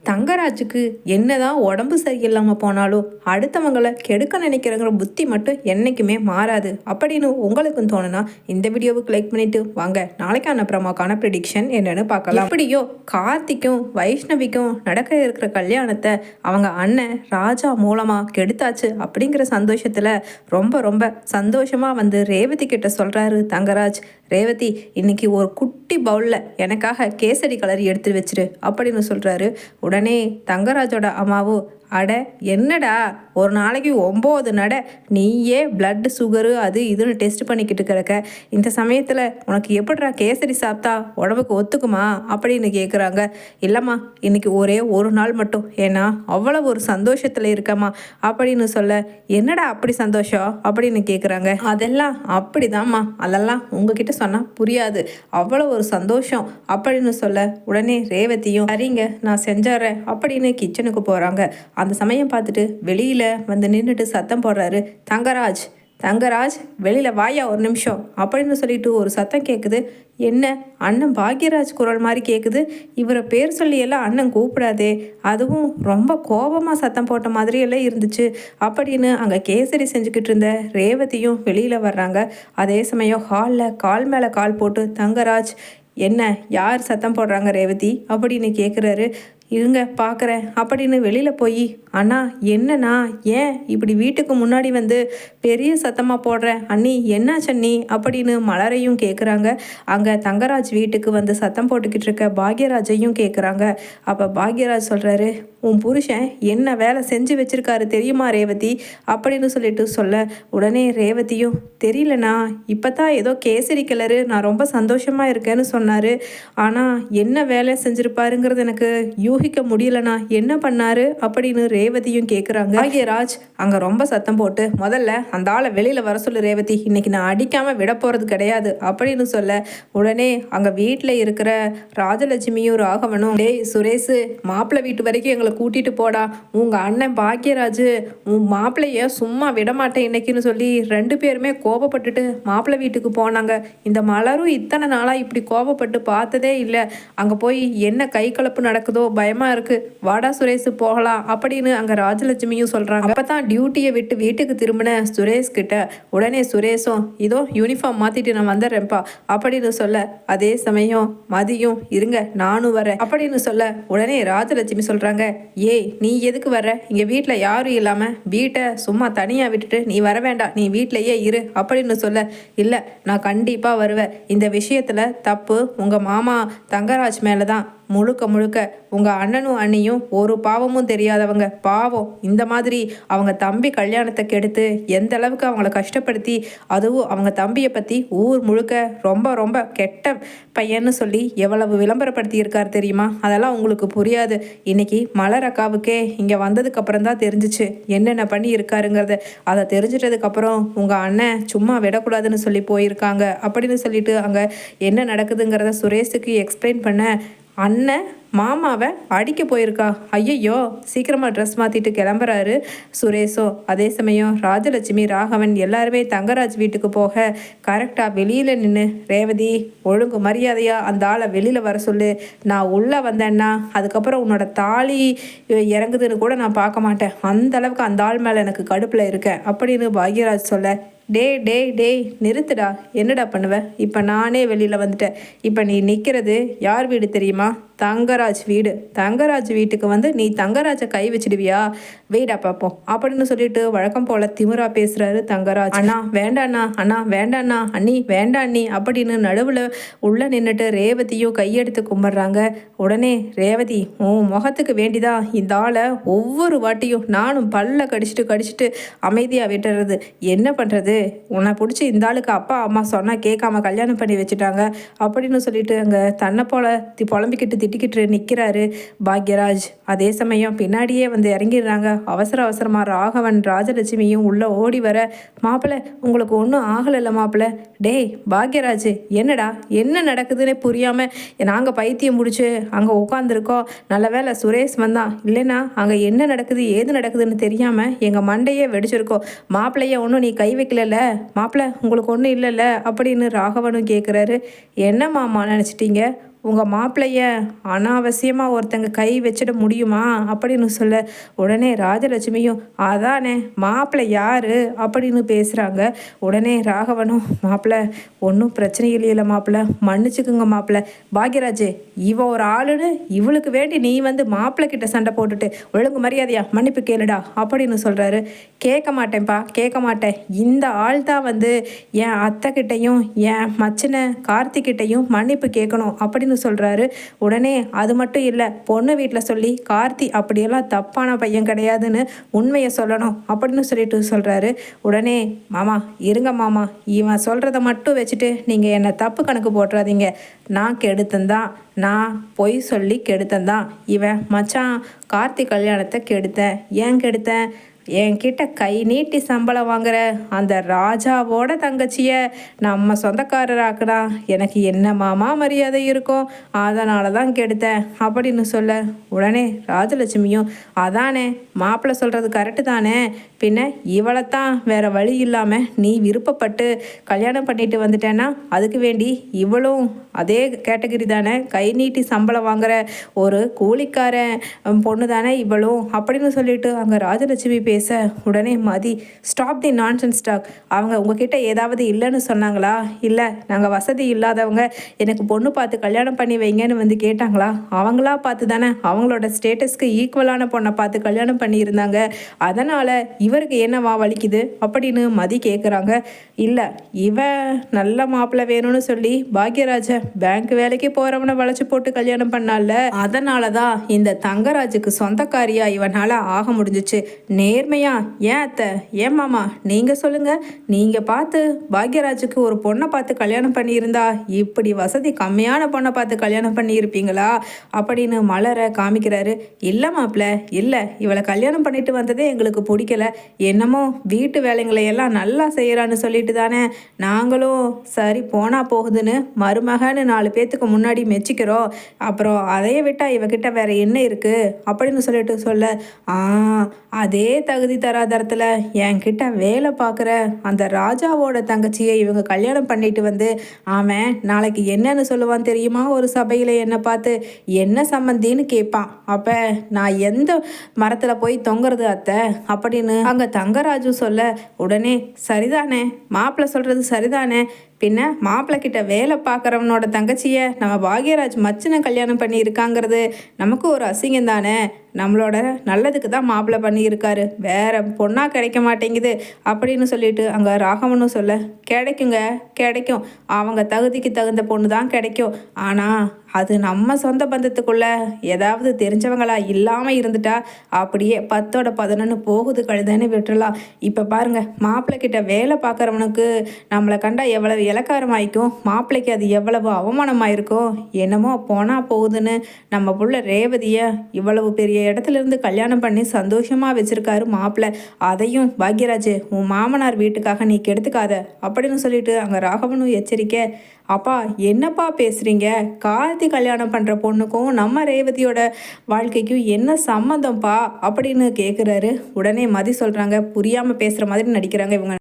தங்கராஜுக்கு என்னதான் உடம்பு சரியில்லாமல் போனாலும் அடுத்தவங்களை கெடுக்க நினைக்கிறங்கிற புத்தி மட்டும் என்றைக்குமே மாறாது அப்படின்னு உங்களுக்கும் தோணுனா இந்த வீடியோவுக்கு லைக் பண்ணிட்டு வாங்க நாளைக்கான ப்ரமோக்கான ப்ரிடிக்ஷன் என்னன்னு பார்க்கலாம். எப்படியோ கார்த்திக்கும் வைஷ்ணவிக்கும் நடக்க இருக்கிற கல்யாணத்தை அவங்க அண்ணன் ராஜா மூலமாக கெடுத்தாச்சு அப்படிங்கிற சந்தோஷத்தில் ரொம்ப ரொம்ப சந்தோஷமாக வந்து ரேவதி கிட்ட சொல்கிறாரு தங்கராஜ். ரேவதி இன்னைக்கு ஒரு குட்டி பவுலில் எனக்காக கேசரி கலர் எடுத்து வச்சிரு அப்படின்னு சொல்கிறாரு. உடனே தங்கராஜோட அம்மாவும், அட என்னடா ஒரு நாளைக்கு 9 நடை நீயே பிளட் சுகரு அது இதுன்னு டெஸ்ட் பண்ணிக்கிட்டு கிடக்க, இந்த சமயத்தில் உனக்கு எப்படிடா கேசரி சாப்பிட்டா உடம்புக்கு ஒத்துக்குமா அப்படின்னு கேட்குறாங்க. இல்லைம்மா இன்னைக்கு ஒரே ஒரு நாள் மட்டும், ஏன்னா அவ்வளோ ஒரு சந்தோஷத்தில் இருக்கம்மா அப்படின்னு சொல்ல, என்னடா அப்படி சந்தோஷம் அப்படின்னு கேட்குறாங்க. அதெல்லாம் அப்படிதாம்மா, அதெல்லாம் உங்ககிட்ட சொன்னால் புரியாது, அவ்வளோ ஒரு சந்தோஷம் அப்படின்னு சொல்ல, உடனே ரேவதியும் சரிங்க நான் செஞ்சாரேன் அப்படின்னு கிச்சனுக்கு போகிறாங்க. அந்த சமயம் பார்த்துட்டு வெளியில் வந்து நின்றுட்டு சத்தம் போடுறாரு தங்கராஜ். தங்கராஜ் வெளியில் வாயா ஒரு நிமிஷம் அப்படின்னு சொல்லிட்டு ஒரு சத்தம் கேட்குது. என்ன அண்ணன் பாக்யராஜ் குரல் மாதிரி கேட்குது. இவரை பேர் சொல்லியெல்லாம் அண்ணன் கூப்பிடாதே, அதுவும் ரொம்ப கோபமாக சத்தம் போட்ட மாதிரியெல்லாம் இருந்துச்சு அப்படின்னு அங்கே கேசரி செஞ்சுக்கிட்டு இருந்த ரேவதியும் வெளியில் வர்றாங்க. அதே சமயம் ஹாலில் கால் மேலே கால் போட்டு தங்கராஜ், என்ன யார் சத்தம் போடுறாங்க ரேவதி அப்படின்னு கேட்குறாரு. இருங்க பார்க்குறேன் அப்படின்னு வெளியில் போய், அண்ணா என்னண்ணா ஏன் இப்படி வீட்டுக்கு முன்னாடி வந்து பெரிய சத்தமாக போடுறேன் அண்ணி என்னாச்சு அண்ணி அப்படின்னு மலரையும் கேட்குறாங்க. அங்கே தங்கராஜ் வீட்டுக்கு வந்து சத்தம் போட்டுக்கிட்டு இருக்க பாக்யராஜையும் கேட்குறாங்க. அப்போ பாக்யராஜ் சொல்கிறாரு, உன் புருஷன் என்ன வேலை செஞ்சு வச்சிருக்காரு தெரியுமா ரேவதி அப்படின்னு சொல்லிட்டு சொல்ல, உடனே ரேவதியும் தெரியலண்ணா இப்போ தான் ஏதோ கேசரி கலரு நான் ரொம்ப சந்தோஷமாக இருக்கேன்னு சொன்னார், ஆனால் என்ன வேலை செஞ்சுருப்பாருங்கிறது எனக்கு யூகிக்க முடியலண்ணா, என்ன பண்ணாரு அப்படின்னு ரேவதியும் கேட்குறாங்க. பாக்யராஜ் அங்கே ரொம்ப சத்தம் போட்டு, முதல்ல அந்த ஆளை வெளியில் வர சொல்லு ரேவதி, இன்னைக்கு நான் அடிக்காமல் விட போகிறது கிடையாது அப்படின்னு சொல்ல, உடனே அங்கே வீட்டில் இருக்கிற ராஜலட்சுமியும் ராகவனும், டேய் சுரேஷ் மாப்பிள்ளை வீட்டு வரைக்கும் எங்களை கூட்டிகிட்டு போடா, உங்கள் அண்ணன் பாக்யராஜ் உன் மாப்பிள்ளைய சும்மா விடமாட்டேன் இன்னைக்குன்னு சொல்லி 2 பேருமே கோபப்பட்டுட்டு மாப்பிள்ளை வீட்டுக்கு போனாங்க. இந்த மலரும் இத்தனை நாளாக இப்படி கோபப்பட்டு பார்த்ததே இல்லை, அங்கே போய் என்ன கை கலப்பு நடக்குதோ பயமாக இருக்குது, வாடா சுரேஷ் போகலாம் அப்படின்னு அங்கே ராஜலட்சுமியும் சொல்கிறாங்க. அப்போ தான் டியூட்டியை விட்டு வீட்டுக்கு திரும்பின சுரேஷ் கிட்ட உடனே சுரேஷும், இதோ யூனிஃபார்ம் மாற்றிட்டு நான் வந்துடுறேன்ப்பா அப்படின்னு சொல்ல, அதே சமயம் மதியும் இருங்க நானும் வரேன் அப்படின்னு சொல்ல, உடனே ராஜலட்சுமி சொல்கிறாங்க, ஏய் நீ எதுக்கு வர, இங்கே வீட்டில் யாரும் இல்லாமல் வீட்டை சும்மா தனியாக விட்டுட்டு நீ வர வேண்டாம், நீ வீட்டிலையே இரு அப்படின்னு சொல்ல, இல்லை நான் கண்டிப்பாக வருவேன், இந்த விஷயத்தில் தப்பு உங்கள் மாமா தங்கராஜ் மேலே தான், முழுக்க முழுக்க உங்கள் அண்ணனும் அண்ணியும் ஒரு பாவமும் தெரியாதவங்க, பாவம் இந்த மாதிரி அவங்க தம்பி கல்யாணத்தை கெடுத்து எந்த அளவுக்கு அவங்கள கஷ்டப்படுத்தி, அதுவும் அவங்க தம்பியை பற்றி ஊர் முழுக்க ரொம்ப ரொம்ப கெட்ட பையன்னு சொல்லி எவ்வளவு விளம்பரப்படுத்தி இருக்கார் தெரியுமா, அதெல்லாம் உங்களுக்கு புரியாது. இன்னைக்கு மலர் அக்காவுக்கே இங்கே வந்ததுக்கப்புறம் தான் தெரிஞ்சிச்சு என்னென்ன பண்ணி இருக்காருங்கிறது. அதை தெரிஞ்சிட்டதுக்கப்புறம் உங்கள் அண்ணன் சும்மா விடக்கூடாதுன்னு சொல்லி போயிருக்காங்க அப்படின்னு சொல்லிட்டு அங்கே என்ன நடக்குதுங்கிறத சுரேஷுக்கு எக்ஸ்பிளைன் பண்ண, அண்ணன் மாமாவை அடிக்க போயிருக்கா, ஐயையோ சீக்கிரமாக ட்ரெஸ் மாற்றிட்டு கிளம்புறாரு சுரேஷோ. அதே சமயம் ராஜலட்சுமி ராகவன் எல்லாருமே தங்கராஜ் வீட்டுக்கு போக கரெக்டாக வெளியில் நின்று, ரேவதி ஒழுங்கு மரியாதையாக அந்த ஆளை வெளியில் வர சொல்லு, நான் உள்ளே வந்தேன்னா அதுக்கப்புறம் உன்னோட தாலி இறங்குதுன்னு கூட நான் பார்க்க மாட்டேன், அந்த அளவுக்கு அந்த ஆள் மேலே எனக்கு கடுப்பில் இருக்கேன் அப்படின்னு பாக்யராஜ் சொல்ல, டேய் நிறுத்துடா, என்னடா பண்ணுவேன், இப்போ நானே வெளியில் வந்துட்டேன், இப்போ நீ நிற்கிறது யார் வீடு தெரியுமா, தங்கராஜ் வீடு, தங்கராஜ் வீட்டுக்கு வந்து நீ தங்கராஜை கை வச்சிடுவியா, வெயிடா பார்ப்போம் அப்படின்னு சொல்லிட்டு வழக்கம் போல் திமிரா பேசுகிறாரு தங்கராஜ். அண்ணா வேண்டாண்ணா, அண்ணா வேண்டாண்ணா, அண்ணி வேண்டா அண்ணி அப்படின்னு நடுவில் உள்ளே நின்றுட்டு ரேவதியும் கையெடுத்து கும்பிட்றாங்க. உடனே ரேவதி உன் முகத்துக்கு வேண்டிதா இந்த ஆளை ஒவ்வொரு வாட்டியும் நானும் பல்ல கடிச்சிட்டு அமைதியாக விட்டுறது, என்ன பண்ணுறது, உன்னை பிடிச்சி இந்த ஆளுக்கு அப்பா அம்மா சொன்னால் கேட்காம கல்யாணம் பண்ணி வச்சுட்டாங்க அப்படின்னு சொல்லிட்டு அங்கே தன்னை போல புலம்பிக்கிட்டு திட்டிக்கிட்டு நிற்கிறாரு பாக்யராஜ். அதே சமயம் பின்னாடியே வந்து இறங்கிடுறாங்க. அவசரமாக ராகவன் ராஜலட்சுமியும் உள்ளே ஓடி வர, மாப்பிள்ளை உங்களுக்கு ஒன்றும் ஆகலைல்ல மாப்பிள்ளை, டேய் பாக்யராஜ் என்னடா என்ன நடக்குதுன்னு புரியாமல் நாங்கள் பைத்தியம் முடிச்சு அங்கே உட்காந்துருக்கோம், நல்ல வேலை சுரேஷ் வந்தான், இல்லைன்னா அங்கே என்ன நடக்குது ஏது நடக்குதுன்னு தெரியாமல் எங்கள் மண்டையே வெடிச்சிருக்கோம், மாப்பிள்ளைய ஒன்றும் நீ கை வைக்கல மாப்பிள்ளை உங்களுக்கு ஒன்றும் இல்லைல்ல அப்படின்னு ராகவனும் கேட்குறாரு. என்ன மாமா நினச்சிட்டீங்க, உங்கள் மாப்பிள்ளைய அனாவசியமாக ஒருத்தங்க கை வச்சிட முடியுமா அப்படின்னு சொல்ல உடனே ராஜலட்சுமியும் அதானே மாப்பிள்ளை யாரு அப்படின்னு பேசுகிறாங்க. உடனே ராகவனும் மாப்பிள்ளை ஒன்றும் பிரச்சனை இல்லையில மாப்பிள்ளை, மன்னிச்சுக்குங்க மாப்பிள்ளை. பாக்யராஜ் இவ ஒரு ஆளுன்னு இவளுக்கு வேண்டி நீ வந்து மாப்பிள்ளை கிட்ட சண்டை போட்டுட்டு ஒழுங்கு மரியாதையா மன்னிப்பு கேளுடா அப்படின்னு சொல்கிறாரு. கேட்க மாட்டேன்ப்பா, கேட்க மாட்டேன். இந்த ஆள் தான் வந்து என் அத்தைக்கிட்டையும் என் மச்சின கார்த்திக்கிட்டையும் மன்னிப்பு கேட்கணும் அப்படின்னு சொல்கிறாரு. உடனே அது மட்டும் இல்லை, பொண்ணு வீட்டில் சொல்லி கார்த்தி அப்படியெல்லாம் தப்பான பையன் கிடையாதுன்னு உண்மையை சொல்லணும் அப்படின்னு சொல்லிட்டு சொல்கிறாரு. உடனே மாமா இருங்க மாமா, இவன் சொல்கிறத மட்டும் வச்சுட்டு நீங்கள் என்னை தப்பு கணக்கு போட்டுறாதீங்க. நான் கெடுத்தந்தான், நான் பொய் சொல்லி கெடுத்தந்தான். இவன் மச்சான் கார்த்தி கல்யாணத்தை கெடுத்தேன். ஏன் கெடுத்தேன்? என்கிட்ட கை நீட்டி சம்பளம் வாங்குற அந்த ராஜாவோட தங்கச்சியை நம்ம சொந்தக்காரராக்குனா எனக்கு என்ன மாமா மரியாதை இருக்கும், அதனால தான் கெடுத்தேன் அப்படின்னு சொல்ல உடனே ராஜலட்சுமியும் அதானே மாப்பிள்ளை சொல்கிறது கரெக்டு தானே, பின்ன இவளைத்தான் வேற வழி இல்லாமல் நீ விருப்பப்பட்டு கல்யாணம் பண்ணிட்டு வந்துட்டேன்னா அதுக்கு வேண்டி இவளும் அதே கேட்டகரி தானே, கை நீட்டி சம்பளம் வாங்குற ஒரு கூலிக்காரன் பொண்ணு தானே இவளும் அப்படின்னு சொல்லிட்டு அங்கே ராஜலட்சுமி பேச உடனே மதி ஸ்டாப் தி நான்சென்ஸ் டாக். அவங்க உங்ககிட்ட ஏதாவது இல்லைன்னு சொன்னாங்களா? இல்லை நாங்கள் வசதி இல்லாதவங்க எனக்கு பொண்ணு பார்த்து கல்யாணம் பண்ணி வைங்கன்னு வந்து கேட்டாங்களா? அவங்களா பார்த்து தானே அவங்களோட ஸ்டேட்டஸ்க்கு ஈக்குவலான பொண்ணை பார்த்து கல்யாணம் பண்ணியிருந்தாங்க. அதனால் இவருக்கு என்னவா வலிக்குது அப்படின்னு மதி கேட்குறாங்க. இல்லை இவ நல்ல மாப்பிள்ளை வேணும்னு சொல்லி பாக்யராஜ பேங்க் வேலைக்கு போகிறவனை வளைச்சு போட்டு கல்யாணம் பண்ணால, அதனால தான் இந்த தங்கராஜுக்கு சொந்தக்காரியா இவனால் ஆக முடிஞ்சிச்சு. நேர்மையா ஏன் அத்தை, ஏன் மாமா நீங்கள் சொல்லுங்கள், நீங்கள் பார்த்து பாக்யராஜுக்கு ஒரு பொண்ணை பார்த்து கல்யாணம் பண்ணியிருந்தா இப்படி வசதி கம்மியான பொண்ணை பார்த்து கல்யாணம் பண்ணியிருப்பீங்களா அப்படின்னு மலரை காமிக்கிறாரு. இல்லை மாப்பிள்ளை இல்லை, இவளை கல்யாணம் பண்ணிட்டு வந்ததே எங்களுக்கு பிடிக்கல. என்னமோ வீட்டு வேலைங்களை எல்லாம் நல்லா செய்கிறான்னு சொல்லிட்டு தானே நாங்களும் சரி போனா போகுதுன்னு மருமகன்னு 4 பேத்துக்கு முன்னாடி மெச்சிக்கிறோம். அப்புறம் அதையே விட்டால் இவகிட்ட வேற என்ன இருக்குது அப்படின்னு சொல்லிட்டு சொல்ல அதே தகுதி தராதரத்தில் என்கிட்ட வேலை பார்க்குற அந்த ராஜாவோட தங்கச்சியை இவங்க கல்யாணம் பண்ணிட்டு வந்து அவன் நாளைக்கு என்னன்னு சொல்லுவான் தெரியுமா? ஒரு சபையில் என்னை பார்த்து என்ன சம்மந்தின்னு கேட்பான். அப்போ நான் எந்த மரத்தில் போய் தொங்குறது அத்தை அப்படின்னு அங்கே தங்கராஜு சொல்ல உடனே சரிதானே மாப்பிள்ளை சொல்கிறது சரிதானே, பின்ன மாப்பிள்ளை கிட்ட வேலை பார்க்குறவனோட தங்கச்சியை நம்ம பாக்யராஜ் மச்சினை கல்யாணம் பண்ணி இருக்காங்கிறது நமக்கு ஒரு அசிங்கம் தானே, நம்மளோட நல்லதுக்கு தான் மாப்பிள்ளை பண்ணியிருக்காரு, வேற பொண்ணா கிடைக்க மாட்டேங்குது அப்படின்னு சொல்லிட்டு அங்கே ராகவனும் சொல்ல கிடைக்குங்க கிடைக்கும், அவங்க தகுதிக்கு தகுந்த பொண்ணு தான் கிடைக்கும். ஆனால் அது நம்ம சொந்த பந்தத்துக்குள்ள ஏதாவது தெரிஞ்சவங்களா இல்லாமல் இருந்துட்டா அப்படியே 10ஓட 11 போகுது கழுதுன்னு விட்டுறலாம். இப்போ பாருங்க மாப்பிள்ளை கிட்ட வேலை பார்க்குறவனுக்கு நம்மளை கண்டா எவ்வளவு இலக்காரமாயிக்கும், மாப்பிள்ளைக்கு அது எவ்வளவு அவமானமாயிருக்கும். என்னமோ போனால் போகுதுன்னு நம்ம புள்ள ரேவதியை இவ்வளவு பெரிய இடத்துல இருந்து கல்யாணம் பண்ணி சந்தோஷமாக வச்சிருக்காரு மாப்பிள்ளை. அதையும் பாக்யராஜ் உன் மாமனார் வீட்டுக்காக நீ கெடுத்துக்காத அப்படின்னு சொல்லிட்டு அங்கே ராகவனும் எச்சரிக்கை. அப்பா என்னப்பா பேசுகிறீங்க, கார்த்தி கல்யாணம் பண்ணுற பொண்ணுக்கும் நம்ம ரேவதியோட வாழ்க்கைக்கும் என்ன சம்மந்தம்ப்பா அப்படின்னு கேட்குறாரு. உடனே மதி சொல்கிறாங்க புரியாமல் பேசுகிற மாதிரி நடிக்கிறாங்க இவங்க.